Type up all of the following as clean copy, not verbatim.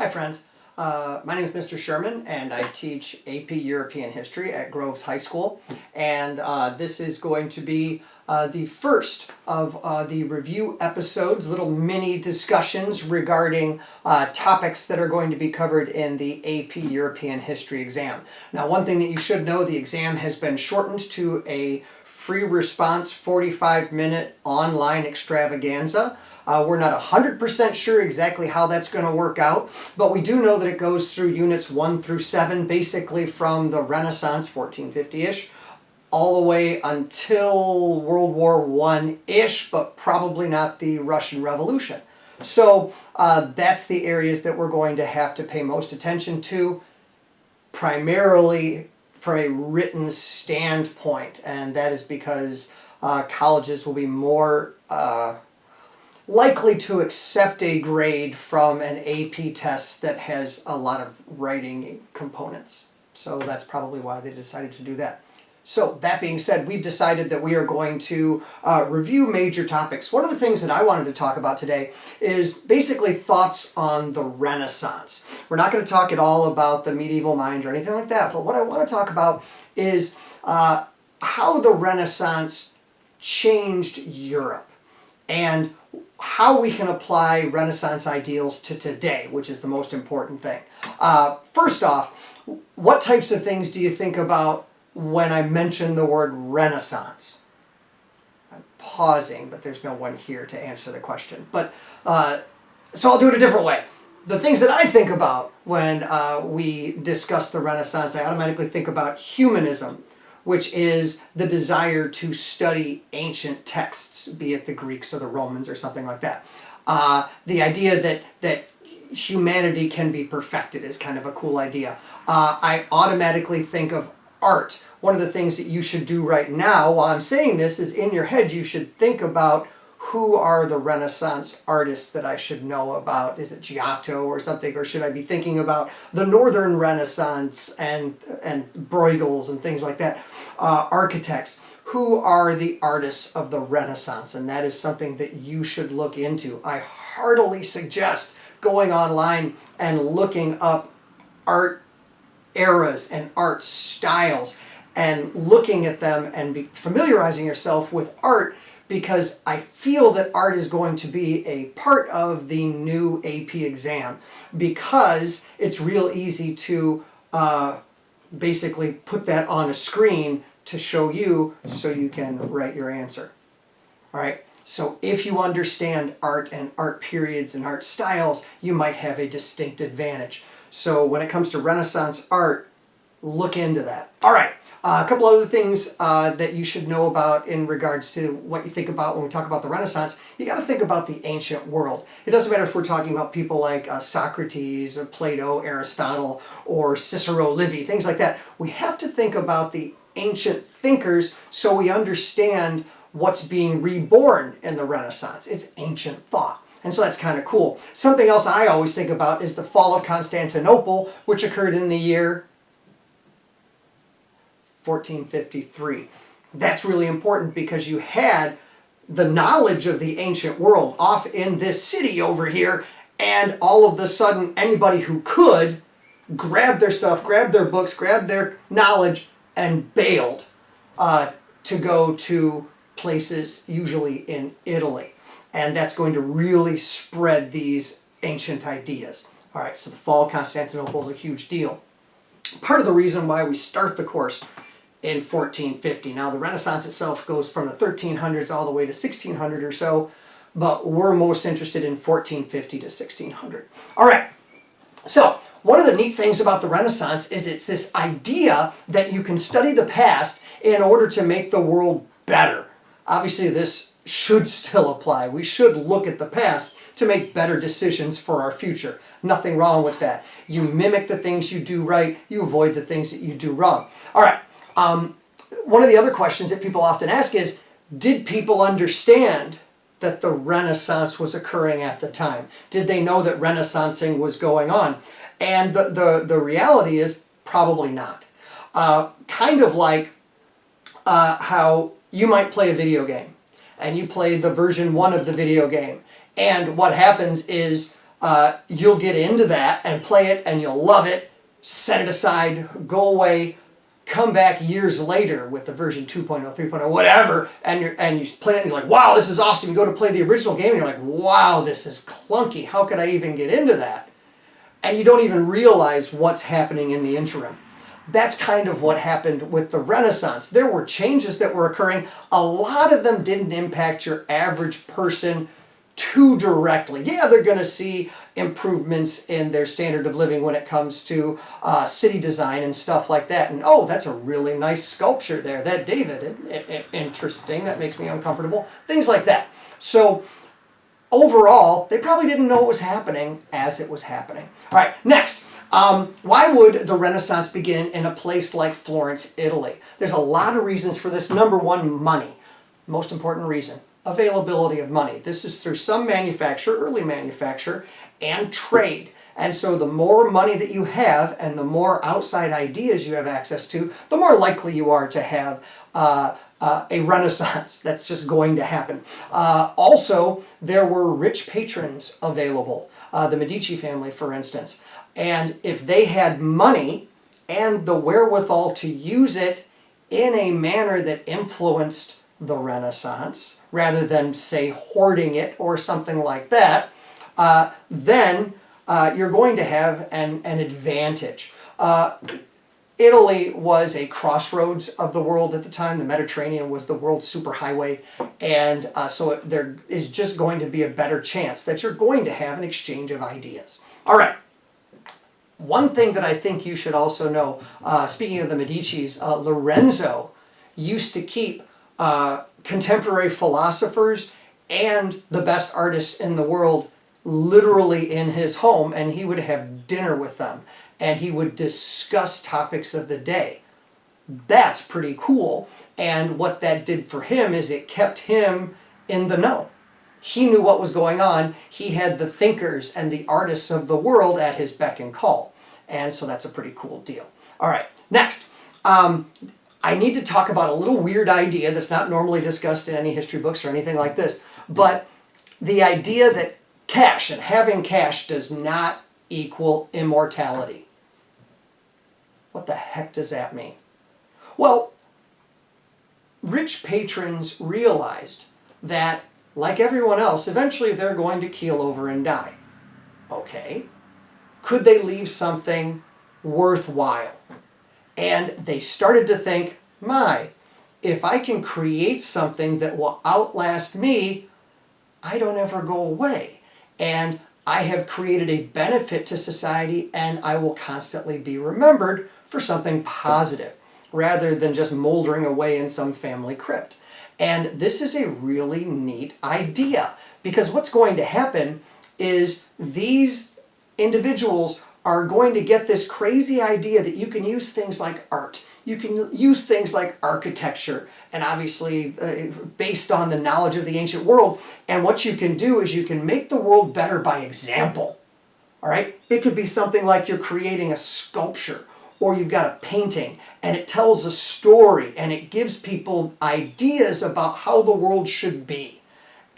Hi friends, my name is Mr. Sherman and I teach AP European History at Groves High School, and this is going to be the first of the review episodes, little mini discussions regarding topics that are going to be covered in the AP European History exam. Now, one thing that you should know, the exam has been shortened to a free response 45-minute online extravaganza. We're not 100% sure exactly how that's going to work out, but we do know that it goes through units 1 through 7, basically from the Renaissance, 1450-ish, all the way until World War I-ish, but probably not the Russian Revolution. So that's the areas that we're going to have to pay most attention to, primarily from a written standpoint, and that is because colleges will be more likely to accept a grade from an AP test that has a lot of writing components. So that's probably why they decided to do that. So that being said, we've decided that we are going to review major topics. One of the things that I wanted to talk about today is basically thoughts on the Renaissance. We're not going to talk at all about the medieval mind or anything like that, but what I want to talk about is how the Renaissance changed Europe and how we can apply Renaissance ideals to today, which is the most important thing. First off, what types of things do you think about when I mention the word Renaissance? I'm pausing, but there's no one here to answer the question. But so I'll do it a different way. The things that I think about when we discuss the Renaissance, I automatically think about humanism, which is the desire to study ancient texts, be it the Greeks or the Romans or something like that. The idea that humanity can be perfected is kind of a cool idea. I automatically think of art. One of the things that you should do right now while I'm saying this is, in your head you should think about who are the Renaissance artists that I should know about. Is it Giotto or something, or should I be thinking about the Northern Renaissance and Bruegels and things like that? Architects. Who are the artists of the Renaissance? And that is something that you should look into. I heartily suggest going online and looking up art eras and art styles and looking at them and familiarizing yourself with art, because I feel that art is going to be a part of the new AP exam, because it's real easy to basically put that on a screen to show you so you can write your answer. All right, so if you understand art and art periods and art styles, you might have a distinct advantage. So when it comes to Renaissance art, look into that. All right, a couple other things that you should know about in regards to what you think about when we talk about the Renaissance. You got to think about the ancient world. It doesn't matter if we're talking about people like Socrates or Plato, Aristotle, or Cicero, Livy, things like that. We have to think about the ancient thinkers so we understand what's being reborn in the Renaissance. It's ancient thought. And so that's kind of cool. Something else I always think about is the fall of Constantinople, which occurred in the year 1453. That's really important because you had the knowledge of the ancient world off in this city over here, and all of a sudden anybody who could grabbed their stuff, grabbed their books, grabbed their knowledge, and bailed to go to places usually in Italy. And that's going to really spread these ancient ideas. All right, so the fall of Constantinople is a huge deal. Part of the reason why we start the course in 1450. Now, the Renaissance itself goes from the 1300s all the way to 1600 or so, but we're most interested in 1450 to 1600. All right, so one of the neat things about the Renaissance is it's this idea that you can study the past in order to make the world better. Obviously, this should still apply. We should look at the past to make better decisions for our future. Nothing wrong with that. You mimic the things you do right, you avoid the things that you do wrong. All right. One of the other questions that people often ask is, did people understand that the Renaissance was occurring at the time? Did they know that Renaissancing was going on? And the reality is probably not. Kind of like how you might play a video game, and you play the version 1 of the video game, and what happens is you'll get into that and play it and you'll love it, set it aside, go away, come back years later with the version 2.0, 3.0, whatever, and you play it and you're like, wow, this is awesome. You go to play the original game and you're like, wow, this is clunky. How could I even get into that? And you don't even realize what's happening in the interim. That's kind of what happened with the Renaissance. There were changes that were occurring. A lot of them didn't impact your average person too directly. Yeah, they're going to see improvements in their standard of living when it comes to city design and stuff like that. And oh, that's a really nice sculpture there. That David, interesting. That makes me uncomfortable. Things like that. So overall, they probably didn't know what was happening as it was happening. All right, next. Why would the Renaissance begin in a place like Florence, Italy? There's a lot of reasons for this. Number one, money. Most important reason. Availability of money. This is through some manufacture, early manufacture, and trade. And so the more money that you have and the more outside ideas you have access to, the more likely you are to have a Renaissance. That's just going to happen. Also, there were rich patrons available. The Medici family, for instance. And if they had money and the wherewithal to use it in a manner that influenced the Renaissance, rather than, say, hoarding it or something like that, then you're going to have an advantage. Italy was a crossroads of the world at the time. The Mediterranean was the world's superhighway, and so there is just going to be a better chance that you're going to have an exchange of ideas. All right. One thing that I think you should also know, speaking of the Medicis, Lorenzo used to keep contemporary philosophers and the best artists in the world literally in his home, and he would have dinner with them and he would discuss topics of the day. That's pretty cool. And what that did for him is it kept him in the know. He knew what was going on. He had the thinkers and the artists of the world at his beck and call. And so that's a pretty cool deal. All right, next. I need to talk about a little weird idea that's not normally discussed in any history books or anything like this, but the idea that cash and having cash does not equal immortality. What the heck does that mean? Well, rich patrons realized that, like everyone else, eventually they're going to keel over and die. Okay. Could they leave something worthwhile? And they started to think, if I can create something that will outlast me, I don't ever go away. And I have created a benefit to society, and I will constantly be remembered for something positive, rather than just moldering away in some family crypt. And this is a really neat idea, because what's going to happen is these individuals are going to get this crazy idea that you can use things like art, you can use things like architecture, and obviously based on the knowledge of the ancient world, and what you can do is you can make the world better by example. All right? It could be something like you're creating a sculpture, or you've got a painting, and it tells a story, and it gives people ideas about how the world should be.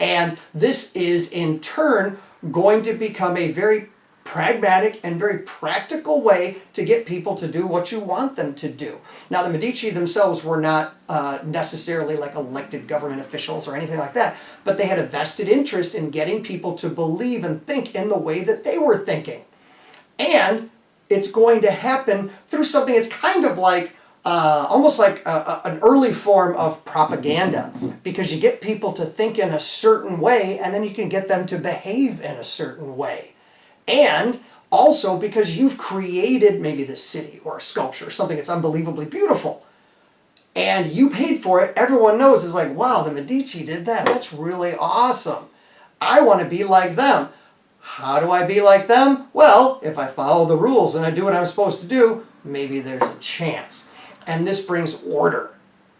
And this is, in turn, going to become a very pragmatic and very practical way to get people to do what you want them to do. Now, the Medici themselves were not necessarily like elected government officials or anything like that, but they had a vested interest in getting people to believe and think in the way that they were thinking. And it's going to happen through something that's kind of like, almost like an early form of propaganda, because you get people to think in a certain way, and then you can get them to behave in a certain way. And also because you've created maybe this city or a sculpture or something that's unbelievably beautiful, and you paid for it. Everyone knows, it's like, wow, the Medici did that. That's really awesome. I want to be like them. How do I be like them? Well, if I follow the rules and I do what I'm supposed to do, maybe there's a chance. And this brings order.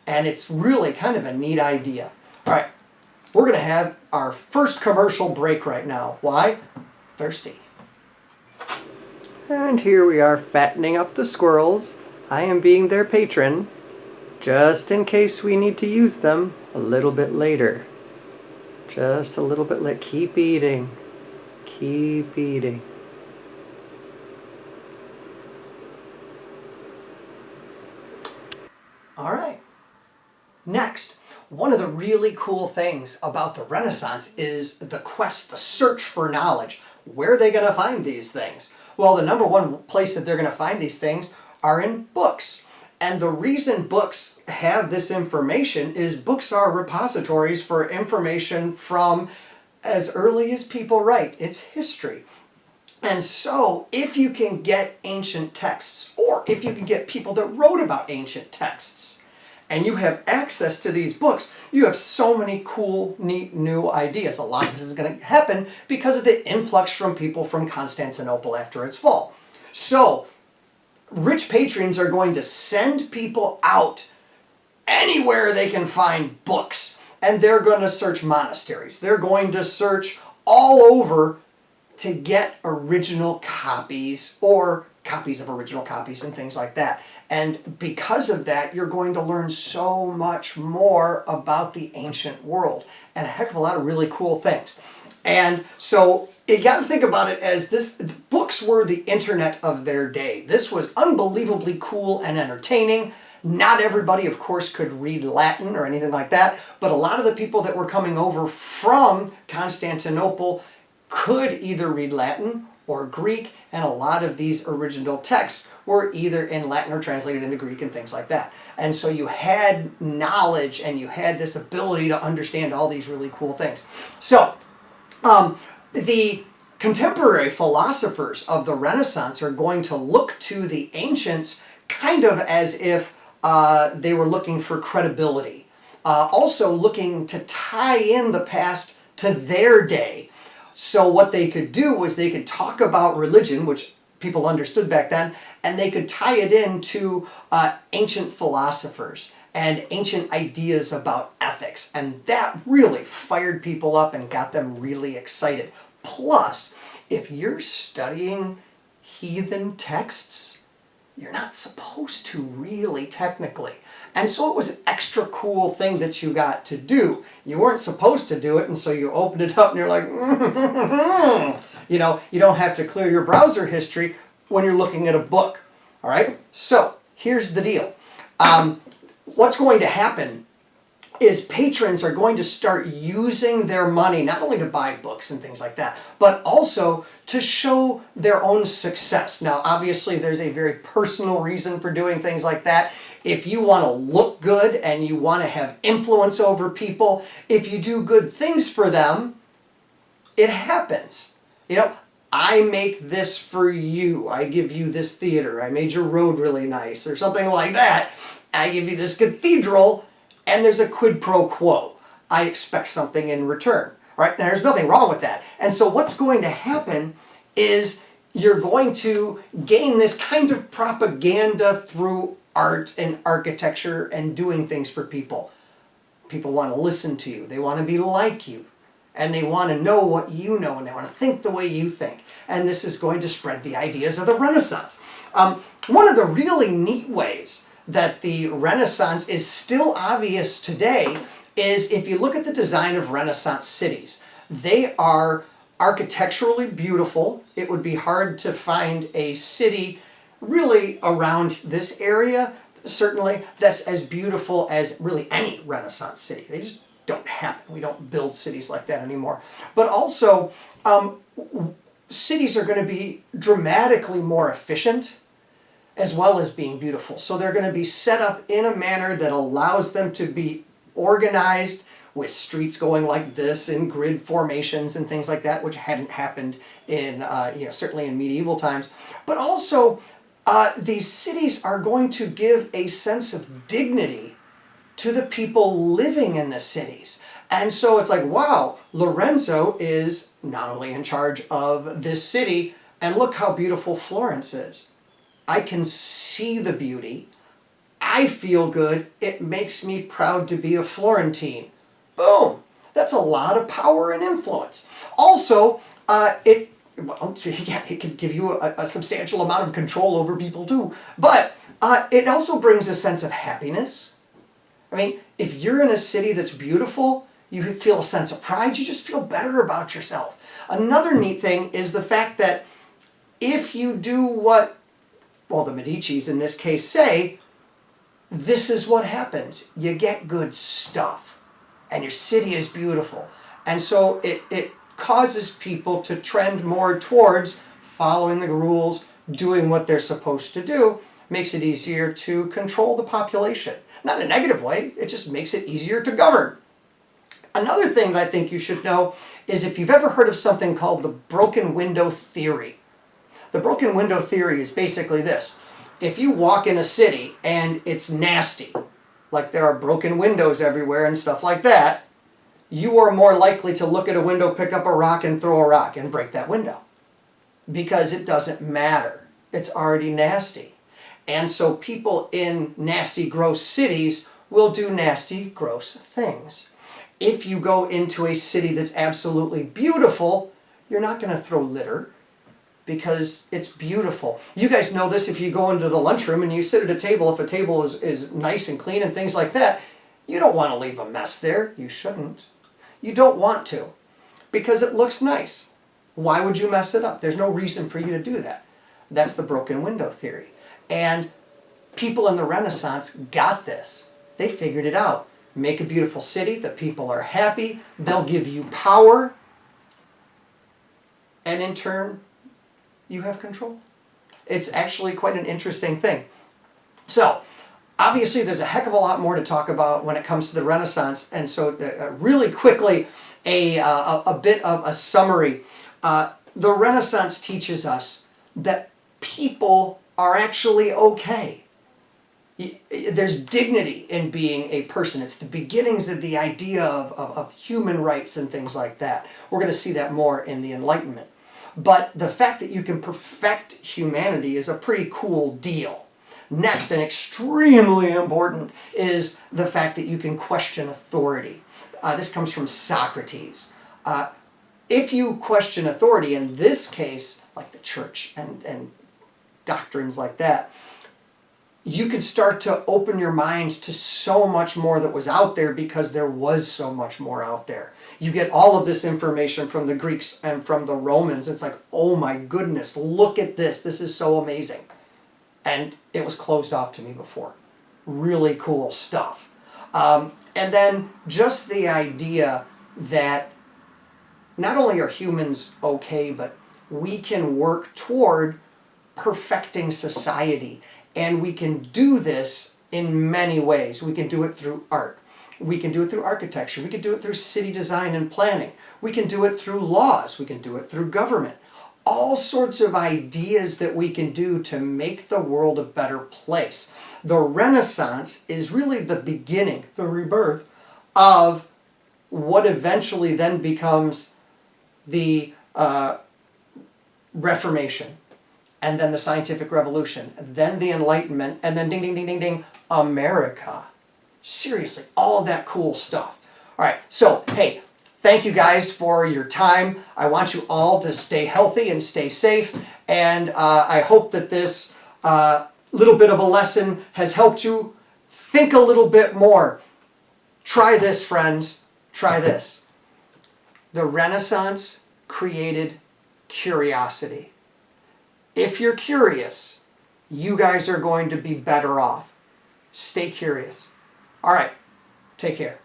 And it's really kind of a neat idea. All right, we're going to have our first commercial break right now. Why? Thirsty. And here we are fattening up the squirrels. I am being their patron, just in case we need to use them a little bit later. Just a little bit later. Keep eating. Keep eating. All right. Next, one of the really cool things about the Renaissance is the quest, the search for knowledge. Where are they going to find these things? Well, the number one place that they're going to find these things are in books. And the reason books have this information is books are repositories for information from as early as people write. It's history. And so, if you can get ancient texts, or if you can get people that wrote about ancient texts, and you have access to these books, you have so many cool, neat, new ideas. A lot of this is going to happen because of the influx from people from Constantinople after its fall. So, rich patrons are going to send people out anywhere they can find books, and they're going to search monasteries. They're going to search all over to get original copies or copies of original copies and things like that. And because of that, you're going to learn so much more about the ancient world and a heck of a lot of really cool things. And so you got to think about it as this, books were the internet of their day. This was unbelievably cool and entertaining. Not everybody, of course, could read Latin or anything like that, but a lot of the people that were coming over from Constantinople could either read Latin or Greek, and a lot of these original texts were either in Latin or translated into Greek and things like that. And so you had knowledge and you had this ability to understand all these really cool things. So the contemporary philosophers of the Renaissance are going to look to the ancients kind of as if they were looking for credibility. Also looking to tie in the past to their day. So what they could do was they could talk about religion, which people understood back then, and they could tie it into ancient philosophers and ancient ideas about ethics. And that really fired people up and got them really excited. Plus, if you're studying heathen texts, you're not supposed to really technically. And so it was an extra cool thing that you got to do. You weren't supposed to do it, and so you opened it up and you're like, you know, you don't have to clear your browser history when you're looking at a book. All right? So here's the deal. What's going to happen is patrons are going to start using their money not only to buy books and things like that, but also to show their own success. Now, obviously, there's a very personal reason for doing things like that. If you want to look good and you want to have influence over people, if you do good things for them, it happens. You know, I make this for you. I give you this theater. I made your road really nice or something like that. I give you this cathedral. And there's a quid pro quo. I expect something in return. All right? Now, there's nothing wrong with that. And so what's going to happen is you're going to gain this kind of propaganda through art and architecture and doing things for people. People want to listen to you. They want to be like you. And they want to know what you know. And they want to think the way you think. And this is going to spread the ideas of the Renaissance. One of the really neat ways that the Renaissance is still obvious today is if you look at the design of Renaissance cities. They are architecturally beautiful. It would be hard to find a city really around this area, certainly, that's as beautiful as really any Renaissance city. They just don't happen. We don't build cities like that anymore. But also, cities are going to be dramatically more efficient, as well as being beautiful. So they're going to be set up in a manner that allows them to be organized with streets going like this in grid formations and things like that, which hadn't happened in, certainly in medieval times. But also, these cities are going to give a sense of dignity to the people living in the cities. And so it's like, wow, Lorenzo is not only in charge of this city, and look how beautiful Florence is. I can see the beauty. I feel good. It makes me proud to be a Florentine. Boom. That's a lot of power and influence. Also, it can give you a substantial amount of control over people too. But it also brings a sense of happiness. I mean, if you're in a city that's beautiful, you feel a sense of pride. You just feel better about yourself. Another neat thing is the fact that if you do what, well, the Medicis in this case say, this is what happens. You get good stuff, and your city is beautiful. And so it causes people to trend more towards following the rules, doing what they're supposed to do. Makes it easier to control the population. Not in a negative way, it just makes it easier to govern. Another thing that I think you should know is if you've ever heard of something called the broken window theory. The broken window theory is basically this. If you walk in a city and it's nasty, like there are broken windows everywhere and stuff like that, you are more likely to look at a window, pick up a rock, and throw a rock and break that window. Because it doesn't matter. It's already nasty. And so people in nasty, gross cities will do nasty, gross things. If you go into a city that's absolutely beautiful, you're not going to throw litter because it's beautiful. You guys know this if you go into the lunchroom and you sit at a table. If a table is nice and clean and things like that, you don't want to leave a mess there. You shouldn't. You don't want to because it looks nice. Why would you mess it up? There's no reason for you to do that. That's the broken window theory. And people in the Renaissance got this. They figured it out. Make a beautiful city, the people are happy, they'll give you power, and in turn, you have control. It's actually quite an interesting thing. So, obviously there's a heck of a lot more to talk about when it comes to the Renaissance, and so really quickly, a bit of a summary. The Renaissance teaches us that people are actually okay. There's dignity in being a person. It's the beginnings of the idea of human rights and things like that. We're going to see that more in the Enlightenment. But the fact that you can perfect humanity is a pretty cool deal. Next, and extremely important, is the fact that you can question authority. This comes from Socrates. If you question authority, in this case, like the church and doctrines like that, you could start to open your mind to so much more that was out there because there was so much more out there. You get all of this information from the Greeks and from the Romans. It's like, oh my goodness, look at this. This is so amazing. And it was closed off to me before. Really cool stuff. And then just the idea that not only are humans okay, but we can work toward perfecting society. And we can do this in many ways. We can do it through art. We can do it through architecture. We can do it through city design and planning. We can do it through laws. We can do it through government. All sorts of ideas that we can do to make the world a better place. The Renaissance is really the beginning, the rebirth, of what eventually then becomes the Reformation. And then the Scientific Revolution, then the Enlightenment, and then ding, ding, ding, ding, ding, America. Seriously, all of that cool stuff. All right, so, hey, thank you guys for your time. I want you all to stay healthy and stay safe, and I hope that this little bit of a lesson has helped you think a little bit more. Try this, friends. Try this. The Renaissance created curiosity. If you're curious, you guys are going to be better off. Stay curious. All right, take care.